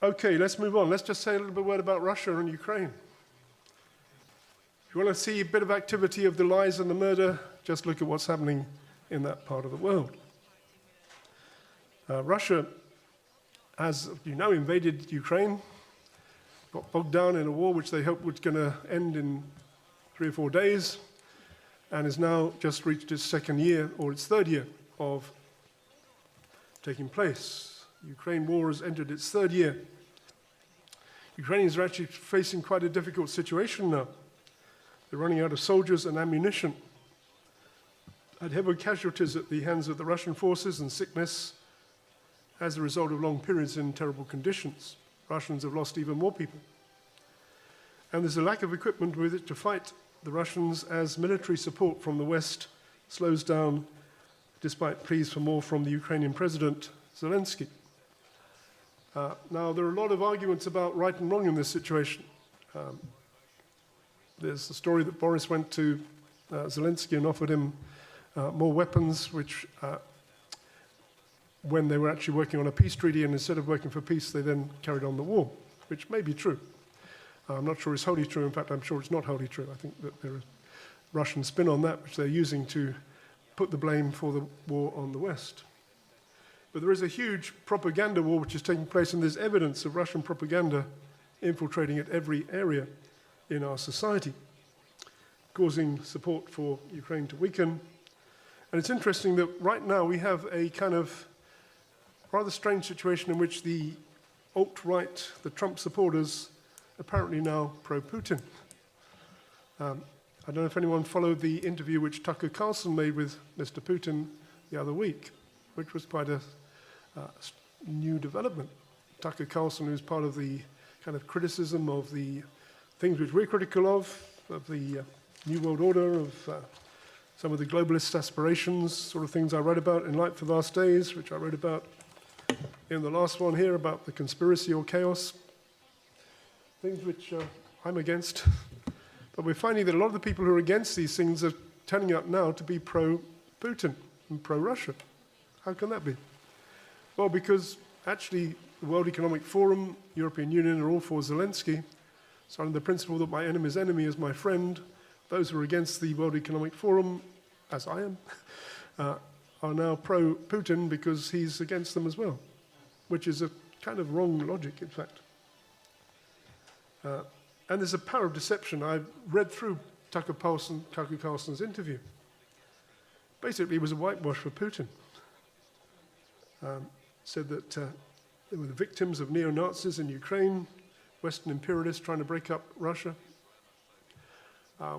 Okay, let's move on. Let's just say a little bit word about Russia and Ukraine. If you want to see a bit of activity of the lies and the murder, just look at what's happening in that part of the world. Russia, as you know, invaded Ukraine, got bogged down in a war which they hoped was going to end in 3 or 4 days, and has now just reached its second year, or its third year, of taking place. Ukraine war has entered its third year. Ukrainians are actually facing quite a difficult situation now. They're running out of soldiers and ammunition. Had heavy casualties at the hands of the Russian forces and sickness as a result of long periods in terrible conditions. Russians have lost even more people. And there's a lack of equipment with it to fight the Russians as military support from the West slows down, despite pleas for more from the Ukrainian President Zelensky. Now, there are a lot of arguments about right and wrong in this situation. There's the story that Boris went to Zelensky and offered him more weapons, which, when they were actually working on a peace treaty, and instead of working for peace, they then carried on the war, which may be true. I'm not sure it's wholly true. In fact, I'm sure it's not wholly true. I think that there is Russian spin on that, which they're using to put the blame for the war on the West. But there is a huge propaganda war which is taking place, and there's evidence of Russian propaganda infiltrating at every area in our society, causing support for Ukraine to weaken. And it's interesting that right now we have a kind of rather strange situation in which the alt-right, the Trump supporters, apparently now pro-Putin. I don't know if anyone followed the interview which Tucker Carlson made with Mr. Putin the other week, which was quite a new development. Tucker Carlson, who's part of the kind of criticism of the things which we're critical of the New World Order, of some of the globalist aspirations, sort of things I wrote about in Light for the Last Days, which I wrote about in the last one here about the conspiracy or chaos, things which I'm against. But we're finding that a lot of the people who are against these things are turning out now to be pro-Putin and pro-Russia. How can that be? Well, because actually the World Economic Forum, European Union are all for Zelensky. So under the principle that my enemy's enemy is my friend, those who are against the World Economic Forum, as I am, are now pro-Putin because he's against them as well, which is a kind of wrong logic, in fact. And there's a power of deception. I read through Tucker Carlson's interview. Basically, it was a whitewash for Putin. Said that they were the victims of neo-Nazis in Ukraine, Western imperialists trying to break up Russia,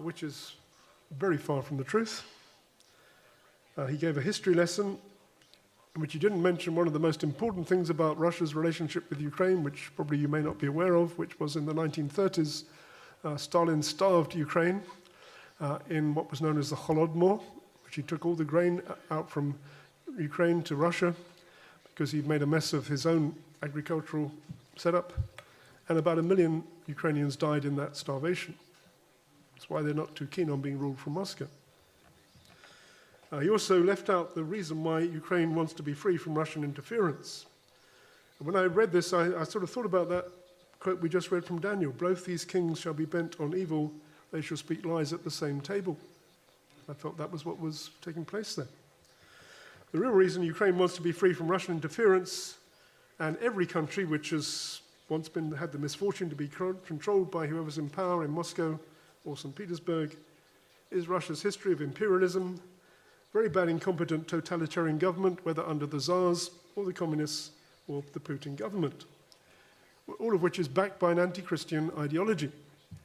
which is very far from the truth. He gave a history lesson in which he didn't mention one of the most important things about Russia's relationship with Ukraine, which probably you may not be aware of, which was in the 1930s, Stalin starved Ukraine in what was known as the Holodomor, which he took all the grain out from Ukraine to Russia because he'd made a mess of his own agricultural setup, and about 1 million Ukrainians died in that starvation. That's why they're not too keen on being ruled from Moscow. He also left out the reason why Ukraine wants to be free from Russian interference. And when I read this, I sort of thought about that quote we just read from Daniel. Both these kings shall be bent on evil, they shall speak lies at the same table. I felt that was what was taking place there. The real reason Ukraine wants to be free from Russian interference, and every country which has once had the misfortune to be controlled by whoever's in power in Moscow or St. Petersburg, is Russia's history of imperialism, very bad, incompetent totalitarian government, whether under the Tsars or the communists or the Putin government, all of which is backed by an anti-Christian ideology.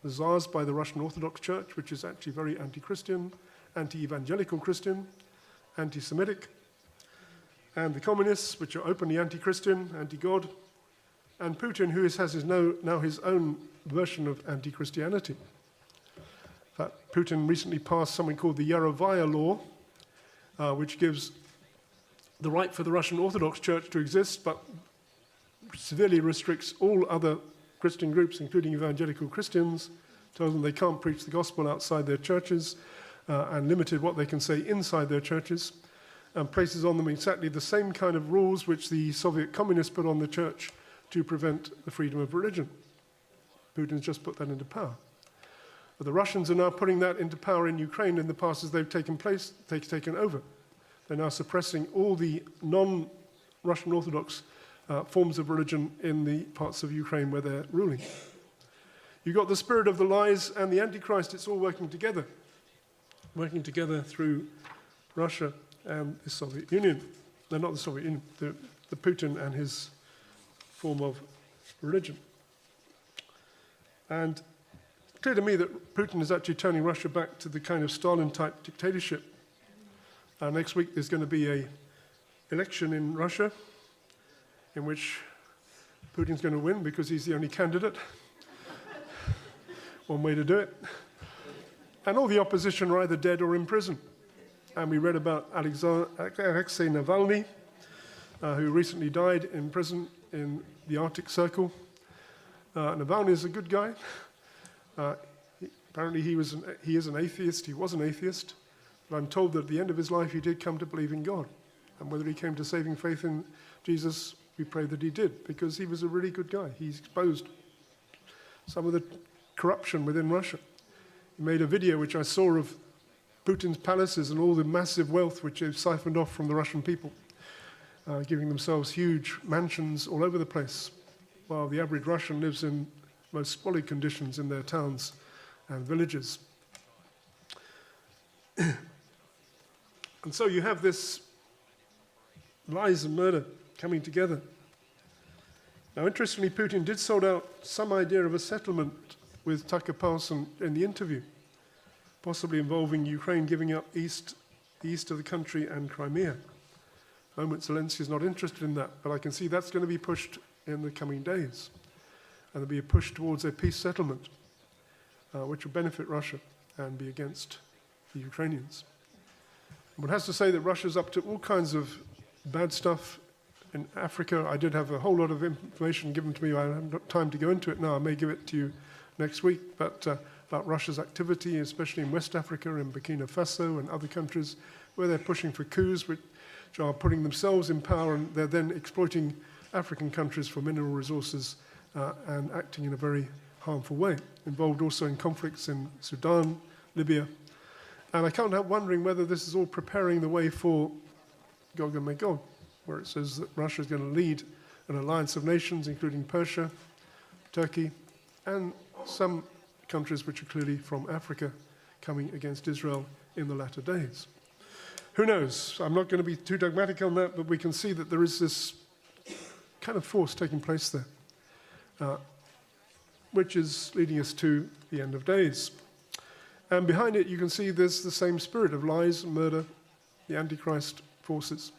The Tsars by the Russian Orthodox Church, which is actually very anti-Christian, anti-evangelical Christian, anti-Semitic, and the communists, which are openly anti-Christian, anti-God, and Putin, who has now his own version of anti-Christianity. In fact, Putin recently passed something called the Yarovaya law, which gives the right for the Russian Orthodox Church to exist, but severely restricts all other Christian groups, including evangelical Christians, tells them they can't preach the gospel outside their churches, and limited what they can say inside their churches, and places on them exactly the same kind of rules which the Soviet communists put on the church to prevent the freedom of religion. Putin's just put that into power. But the Russians are now putting that into power in Ukraine in the past as they've taken over. They're now suppressing all the non-Russian Orthodox forms of religion in the parts of Ukraine where they're ruling. You've got the spirit of the lies and the Antichrist. It's all working together through Russia and the Soviet Union. No, not the Soviet Union, the Putin and his form of religion. And it's clear to me that Putin is actually turning Russia back to the kind of Stalin-type dictatorship. Next week there's going to be an election in Russia in which Putin's going to win because he's the only candidate. One way to do it. And all the opposition are either dead or in prison. And we read about Alexei Navalny, who recently died in prison in the Arctic Circle. Navalny is a good guy. Apparently he is an atheist. He was an atheist. But I'm told that at the end of his life he did come to believe in God. And whether he came to saving faith in Jesus, we pray that he did, because he was a really good guy. He exposed some of the corruption within Russia. He made a video which I saw of Putin's palaces and all the massive wealth which they've siphoned off from the Russian people, giving themselves huge mansions all over the place, while the average Russian lives in most squalid conditions in their towns and villages. And so you have this lies and murder coming together. Now, interestingly, Putin did sort out some idea of a settlement with Tucker Carlson in the interview, possibly involving Ukraine giving up the east of the country and Crimea. At the moment, Zelensky is not interested in that, but I can see that's going to be pushed in the coming days. And there'll be a push towards a peace settlement, which will benefit Russia and be against the Ukrainians. One has to say that Russia's up to all kinds of bad stuff in Africa. I did have a whole lot of information given to me. I haven't got time to go into it now. I may give it to you next week, but about Russia's activity, especially in West Africa and Burkina Faso and other countries, where they're pushing for coups which are putting themselves in power, and they're then exploiting African countries for mineral resources and acting in a very harmful way. Involved also in conflicts in Sudan, Libya. And I can't help wondering whether this is all preparing the way for Gog and Magog, where it says that Russia is going to lead an alliance of nations, including Persia, Turkey, and some countries which are clearly from Africa, coming against Israel in the latter days. Who knows? I'm not going to be too dogmatic on that, but we can see that there is this kind of force taking place there, which is leading us to the end of days. And behind it, you can see there's the same spirit of lies, murder, the Antichrist forces.